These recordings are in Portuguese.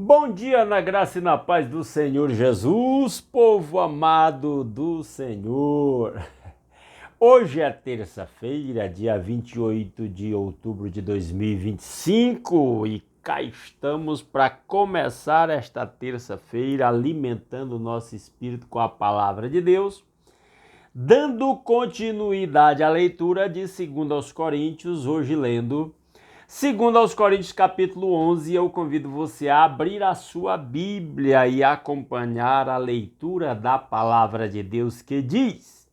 Bom dia na graça e na paz do Senhor Jesus, povo amado do Senhor. Hoje é terça-feira, dia 28 de outubro de 2025 e cá estamos para começar esta terça-feira alimentando o nosso espírito com a palavra de Deus, dando continuidade à leitura de 2 aos Coríntios, hoje lendo 2 aos Coríntios capítulo 11, eu convido você a abrir a sua Bíblia e acompanhar a leitura da palavra de Deus que diz: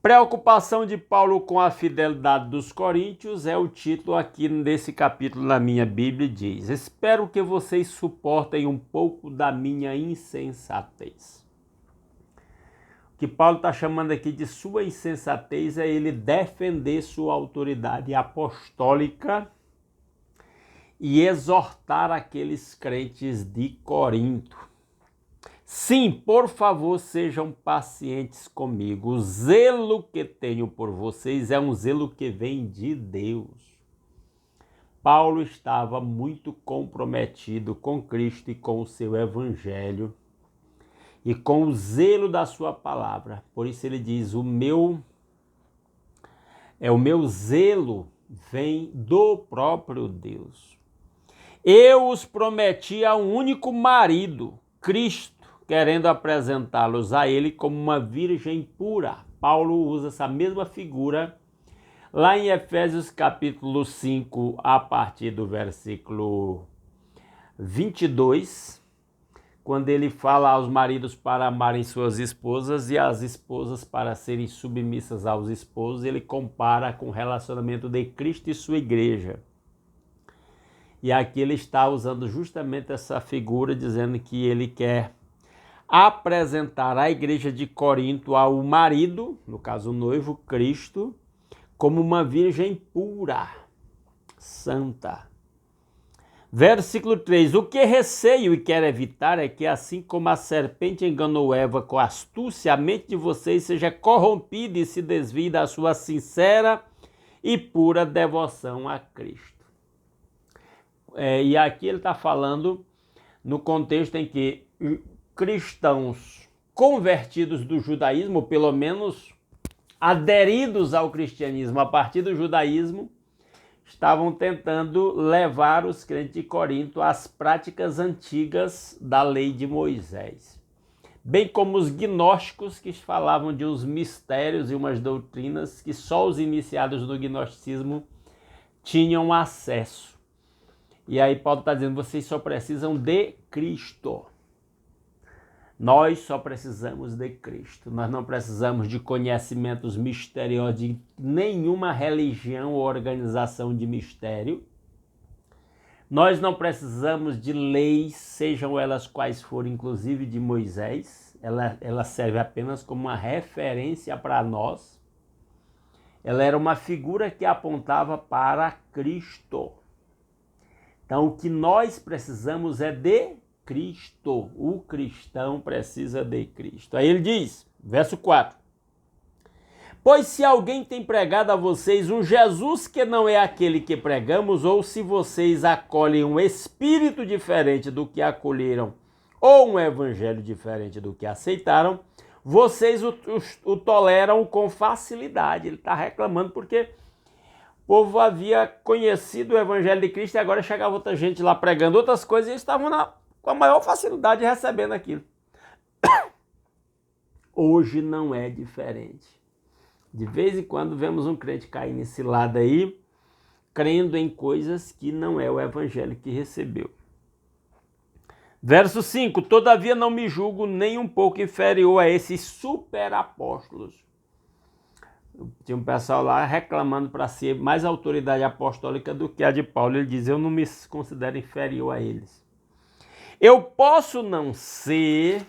Preocupação de Paulo com a fidelidade dos coríntios é o título aqui desse capítulo na minha Bíblia, diz: Espero que vocês suportem um pouco da minha insensatez. O que Paulo está chamando aqui de sua insensatez é ele defender sua autoridade apostólica e exortar aqueles crentes de Corinto. Sim, por favor, sejam pacientes comigo. O zelo que tenho por vocês é um zelo que vem de Deus. Paulo estava muito comprometido com Cristo e com o seu evangelho e com o zelo da sua palavra. Por isso ele diz: o meu zelo vem do próprio Deus. Eu os prometi a um único marido, Cristo, querendo apresentá-los a ele como uma virgem pura. Paulo usa essa mesma figura lá em Efésios capítulo 5, a partir do versículo 22, quando ele fala aos maridos para amarem suas esposas e as esposas para serem submissas aos esposos. Ele compara com o relacionamento de Cristo e sua igreja. E aqui ele está usando justamente essa figura, dizendo que ele quer apresentar a igreja de Corinto ao marido, no caso o noivo, Cristo, como uma virgem pura, santa. Versículo 3. O que receio e quero evitar é que, assim como a serpente enganou Eva com astúcia, a mente de vocês seja corrompida e se desvie da sua sincera e pura devoção a Cristo. E aqui ele está falando no contexto em que cristãos convertidos do judaísmo, ou pelo menos aderidos ao cristianismo a partir do judaísmo, estavam tentando levar os crentes de Corinto às práticas antigas da lei de Moisés. Bem como os gnósticos, que falavam de uns mistérios e umas doutrinas que só os iniciados do gnosticismo tinham acesso. E aí Paulo está dizendo: vocês só precisam de Cristo. Nós só precisamos de Cristo. Nós não precisamos de conhecimentos misteriosos de nenhuma religião ou organização de mistério. Nós não precisamos de leis, sejam elas quais forem, inclusive de Moisés. Ela serve apenas como uma referência para nós. Ela era uma figura que apontava para Cristo. Então, o que nós precisamos é de Cristo. O cristão precisa de Cristo. Aí ele diz, verso 4. Pois se alguém tem pregado a vocês um Jesus que não é aquele que pregamos, ou se vocês acolhem um espírito diferente do que acolheram, ou um evangelho diferente do que aceitaram, vocês o toleram com facilidade. Ele está reclamando porque o povo havia conhecido o evangelho de Cristo e agora chegava outra gente lá pregando outras coisas e eles estavam com a maior facilidade recebendo aquilo. Hoje não é diferente. De vez em quando vemos um crente cair nesse lado aí, crendo em coisas que não é o evangelho que recebeu. Verso 5. Todavia não me julgo nem um pouco inferior a esses superapóstolos. Tinha um pessoal lá reclamando para ser mais autoridade apostólica do que a de Paulo. Ele diz: eu não me considero inferior a eles. Eu posso não ser,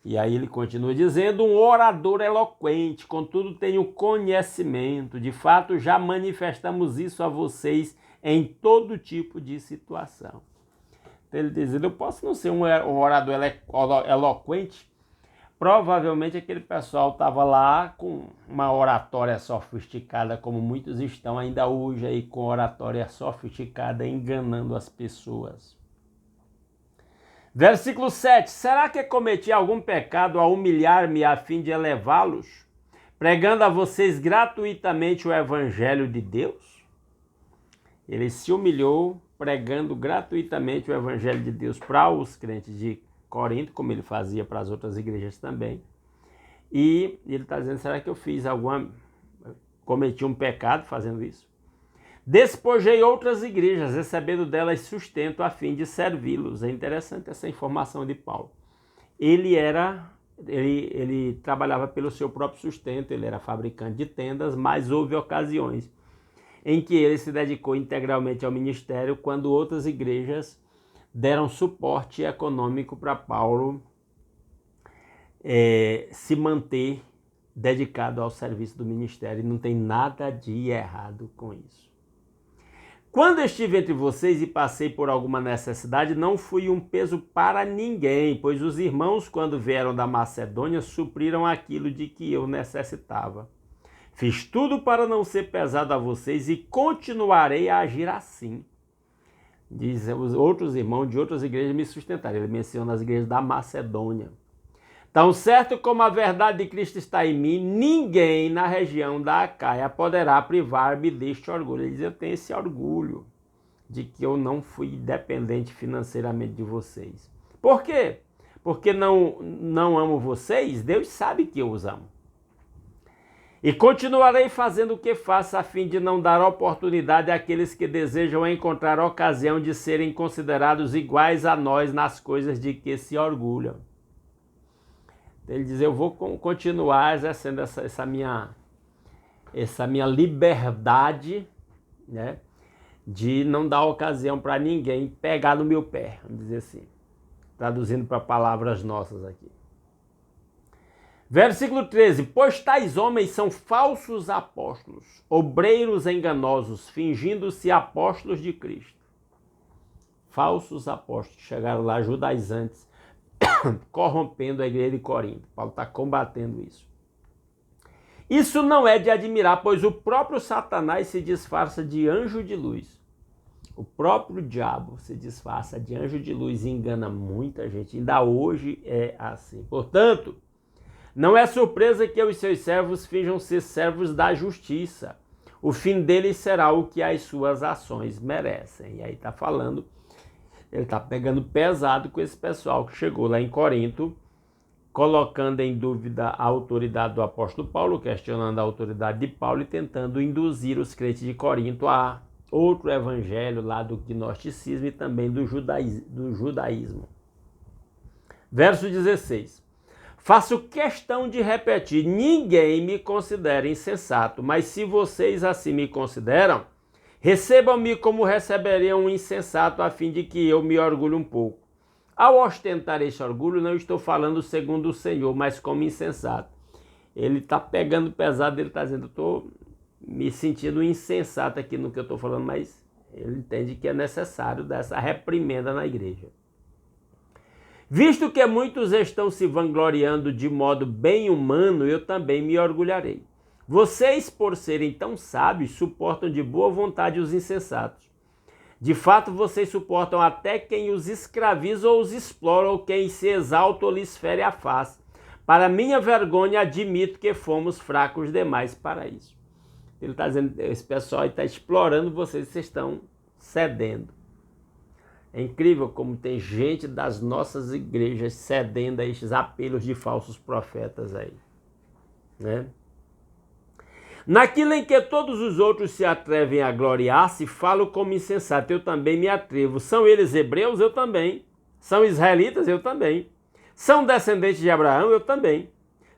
e aí ele continua dizendo, um orador eloquente, contudo tenho conhecimento. De fato, já manifestamos isso a vocês em todo tipo de situação. Então ele diz: eu posso não ser um orador eloquente. Provavelmente aquele pessoal estava lá com uma oratória sofisticada, como muitos estão ainda hoje aí com oratória sofisticada, enganando as pessoas. Versículo 7. Será que cometi algum pecado a humilhar-me a fim de elevá-los, pregando a vocês gratuitamente o evangelho de Deus? Ele se humilhou pregando gratuitamente o evangelho de Deus para os crentes de Corinto, como ele fazia para as outras igrejas também. E ele está dizendo, será que eu cometi um pecado fazendo isso? Despojei outras igrejas, recebendo delas sustento a fim de servi-los. É interessante essa informação de Paulo. Ele trabalhava pelo seu próprio sustento, ele era fabricante de tendas, mas houve ocasiões em que ele se dedicou integralmente ao ministério, quando outras igrejas deram suporte econômico para Paulo se manter dedicado ao serviço do ministério. E não tem nada de errado com isso. Quando estive entre vocês e passei por alguma necessidade, não fui um peso para ninguém, pois os irmãos, quando vieram da Macedônia, supriram aquilo de que eu necessitava. Fiz tudo para não ser pesado a vocês e continuarei a agir assim. Diz, os outros irmãos de outras igrejas me sustentaram. Ele menciona as igrejas da Macedônia. Tão certo como a verdade de Cristo está em mim, ninguém na região da Acaia poderá privar-me deste orgulho. Ele diz, eu tenho esse orgulho de que eu não fui dependente financeiramente de vocês. Por quê? Porque não amo vocês? Deus sabe que eu os amo. E continuarei fazendo o que faço a fim de não dar oportunidade àqueles que desejam encontrar ocasião de serem considerados iguais a nós nas coisas de que se orgulham. Ele diz, eu vou continuar exercendo essa minha liberdade, né, de não dar ocasião para ninguém pegar no meu pé, vamos dizer assim, traduzindo para palavras nossas aqui. Versículo 13, pois tais homens são falsos apóstolos, obreiros enganosos, fingindo-se apóstolos de Cristo. Falsos apóstolos, chegaram lá judaizantes, corrompendo a igreja de Corinto. Paulo está combatendo isso. Isso não é de admirar, pois o próprio Satanás se disfarça de anjo de luz. O próprio diabo se disfarça de anjo de luz e engana muita gente. Ainda hoje é assim. Portanto, não é surpresa que eu e seus servos finjam ser servos da justiça. O fim deles será o que as suas ações merecem. E aí está falando, ele está pegando pesado com esse pessoal que chegou lá em Corinto, colocando em dúvida a autoridade do apóstolo Paulo, questionando a autoridade de Paulo e tentando induzir os crentes de Corinto a outro evangelho lá do gnosticismo e também do judaísmo. Verso 16. Faço questão de repetir, ninguém me considera insensato, mas se vocês assim me consideram, recebam-me como receberiam um insensato, a fim de que eu me orgulhe um pouco. Ao ostentar esse orgulho, não estou falando segundo o Senhor, mas como insensato. Ele está pegando pesado, ele está dizendo, eu estou me sentindo insensato aqui no que eu estou falando, mas ele entende que é necessário dar essa reprimenda na igreja. Visto que muitos estão se vangloriando de modo bem humano, eu também me orgulharei. Vocês, por serem tão sábios, suportam de boa vontade os insensatos. De fato, vocês suportam até quem os escraviza ou os explora, ou quem se exalta ou lhes fere a face. Para minha vergonha, admito que fomos fracos demais para isso. Ele está dizendo, esse pessoal está explorando vocês estão cedendo. É incrível como tem gente das nossas igrejas cedendo a estes apelos de falsos profetas aí, né? Naquilo em que todos os outros se atrevem a gloriar-se, falo como insensato, eu também me atrevo. São eles hebreus? Eu também. São israelitas? Eu também. São descendentes de Abraão? Eu também.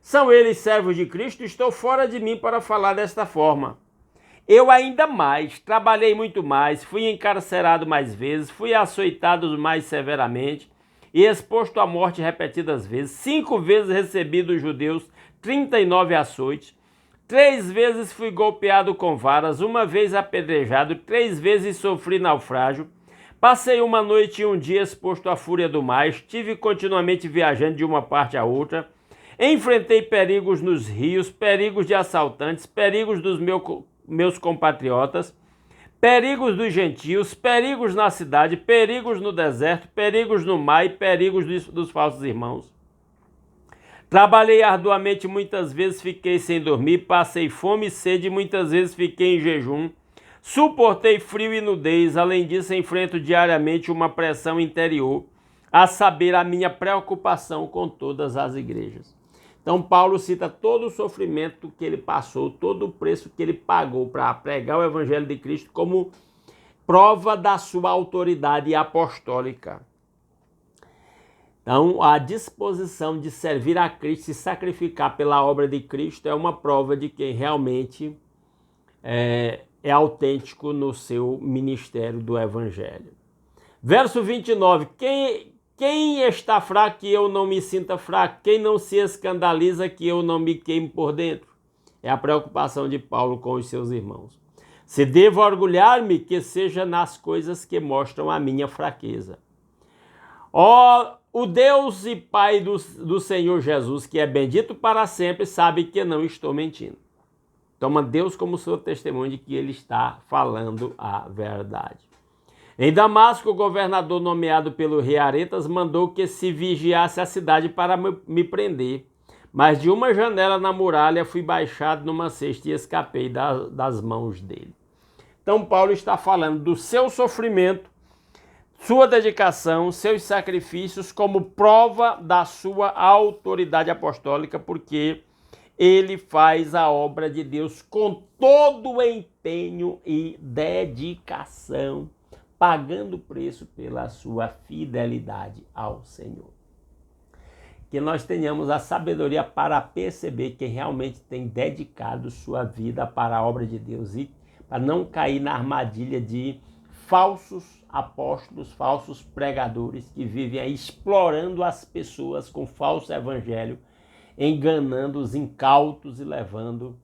São eles servos de Cristo? Estou fora de mim para falar desta forma. Eu ainda mais, trabalhei muito mais, fui encarcerado mais vezes, fui açoitado mais severamente e exposto à morte repetidas vezes. 5 vezes recebi dos judeus 39 açoites. 3 vezes fui golpeado com varas, 1 vez apedrejado, 3 vezes sofri naufrágio. Passei uma noite e um dia exposto à fúria do mar, estive continuamente viajando de uma parte a outra. Enfrentei perigos nos rios, perigos de assaltantes, perigos dos meus compatriotas, perigos dos gentios, perigos na cidade, perigos no deserto, perigos no mar e perigos dos falsos irmãos. Trabalhei arduamente, muitas vezes fiquei sem dormir, passei fome e sede, muitas vezes fiquei em jejum. Suportei frio e nudez, além disso enfrento diariamente uma pressão interior, a saber, a minha preocupação com todas as igrejas. Então Paulo cita todo o sofrimento que ele passou, todo o preço que ele pagou para pregar o evangelho de Cristo como prova da sua autoridade apostólica. Então, a disposição de servir a Cristo e sacrificar pela obra de Cristo é uma prova de quem realmente é autêntico no seu ministério do Evangelho. Verso 29. Quem está fraco que eu não me sinta fraco? Quem não se escandaliza que eu não me queime por dentro? É a preocupação de Paulo com os seus irmãos. Se devo orgulhar-me, que seja nas coisas que mostram a minha fraqueza. O Deus e Pai do Senhor Jesus, que é bendito para sempre, sabe que não estou mentindo. Toma Deus como seu testemunho de que ele está falando a verdade. Em Damasco, o governador nomeado pelo rei Aretas mandou que se vigiasse a cidade para me prender. Mas de uma janela na muralha fui baixado numa cesta e escapei das mãos dele. Então Paulo está falando do seu sofrimento, sua dedicação, seus sacrifícios como prova da sua autoridade apostólica, porque ele faz a obra de Deus com todo o empenho e dedicação, pagando o preço pela sua fidelidade ao Senhor. Que nós tenhamos a sabedoria para perceber quem realmente tem dedicado sua vida para a obra de Deus e para não cair na armadilha de falsos apóstolos, falsos pregadores que vivem aí explorando as pessoas com falso evangelho, enganando os incautos e levando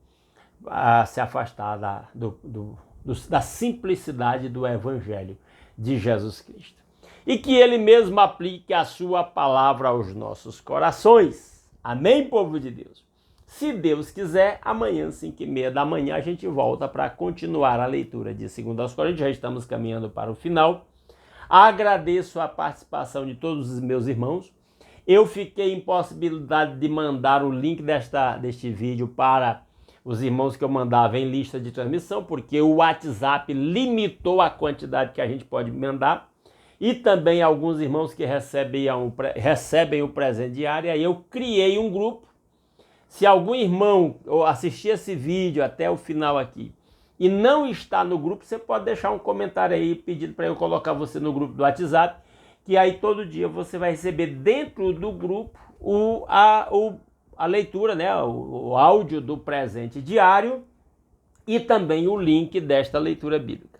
a se afastar da simplicidade do evangelho de Jesus Cristo. E que ele mesmo aplique a sua palavra aos nossos corações. Amém, povo de Deus? Se Deus quiser, amanhã, 5h30 da manhã, a gente volta para continuar a leitura de 2 Coríntios. Já estamos caminhando para o final. Agradeço a participação de todos os meus irmãos. Eu fiquei em possibilidade de mandar o link deste vídeo para os irmãos que eu mandava em lista de transmissão, porque o WhatsApp limitou a quantidade que a gente pode mandar. E também alguns irmãos que recebem o presente diário. Aí eu criei um grupo. Se algum irmão assistir esse vídeo até o final aqui e não está no grupo, você pode deixar um comentário aí pedindo para eu colocar você no grupo do WhatsApp, que aí todo dia você vai receber dentro do grupo a leitura, né, o áudio do presente diário e também o link desta leitura bíblica.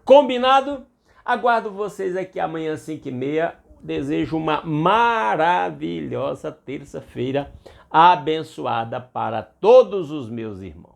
Combinado? Aguardo vocês aqui amanhã às 5h30. Desejo uma maravilhosa terça-feira abençoada para todos os meus irmãos.